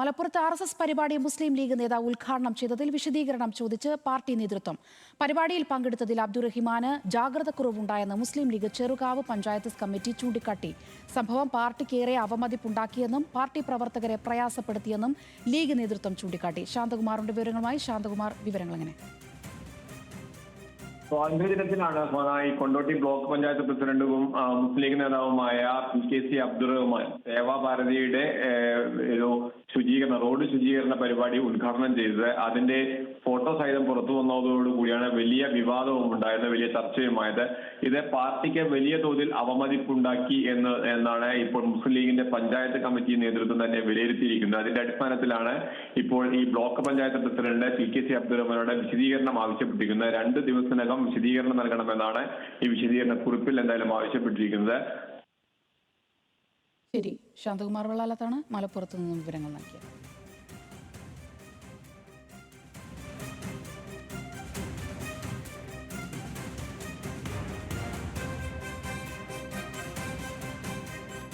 മലപ്പുറത്ത് RSS പരിപാടി മുസ്ലിം league നേതാവ് ഉദ്ഘാടനം ചെയ്തതിൽ വിശദീകരണം ചോദിച്ച് പാർട്ടി നേതൃത്വം. പരിപാടിയിൽ പങ്കെടുത്തതിൽ അബ്ദുറഹിമാന് ജാഗ്രതക്കുറവുണ്ടായെന്ന് മുസ്ലിം ലീഗ് ചെറുകാവ് പഞ്ചായത്ത് കമ്മിറ്റി ചൂണ്ടിക്കാട്ടി. സംഭവം പാർട്ടിക്കേറെ അവമതിപ്പുണ്ടാക്കിയെന്നും പാർട്ടി പ്രവർത്തകരെ പ്രയാസപ്പെടുത്തിയെന്നും ലീഗ് നേതൃത്വം ചൂണ്ടിക്കാട്ടി. ശാന്തകുമാറിന്റെ വിവരങ്ങളുമായി ശാന്തകുമാർ, വിവരങ്ങൾ എങ്ങനെ? സ്വാതന്ത്ര്യദിനത്തിലാണ് കൊണ്ടോട്ടി ബ്ലോക്ക് പഞ്ചായത്ത് പ്രസിഡന്റും മുസ്ലിം ലീഗ് നേതാവുമായ PKC അബ്ദുറഹ്മാൻ സേവാഭാരതിയുടെ റോഡ് ശുചീകരണ പരിപാടി ഉദ്ഘാടനം ചെയ്തത്. അതിന്റെ ഫോട്ടോ സഹിതം പുറത്തു വന്നതോടുകൂടിയാണ് വലിയ വിവാദവും ഉണ്ടായത്, വലിയ ചർച്ചയുമായത്. ഇത് പാർട്ടിക്ക് വലിയ തോതിൽ അവമതിപ്പുണ്ടാക്കി എന്നാണ് ഇപ്പോൾ മുസ്ലിം ലീഗിന്റെ പഞ്ചായത്ത് കമ്മിറ്റി നേതൃത്വം തന്നെ വിലയിരുത്തിയിരിക്കുന്നത്. അതിന്റെ അടിസ്ഥാനത്തിലാണ് ഇപ്പോൾ ഈ ബ്ലോക്ക് പഞ്ചായത്ത് പ്രസിഡന്റ് PKC അബ്ദുറഹ്മാനോട് വിശദീകരണം ആവശ്യപ്പെട്ടിരിക്കുന്നത്. 2 ദിവസത്തിനകം വിശദീകരണം നൽകണമെന്നാണ് ഈ വിശദീകരണ കുറിപ്പിൽ എന്തായാലും ആവശ്യപ്പെട്ടിരിക്കുന്നത്. ശരി, ശാന്തകുമാർ വെള്ളാലത്താണ് മലപ്പുറത്ത് നിന്നും വിവരങ്ങൾ നൽകിയത്.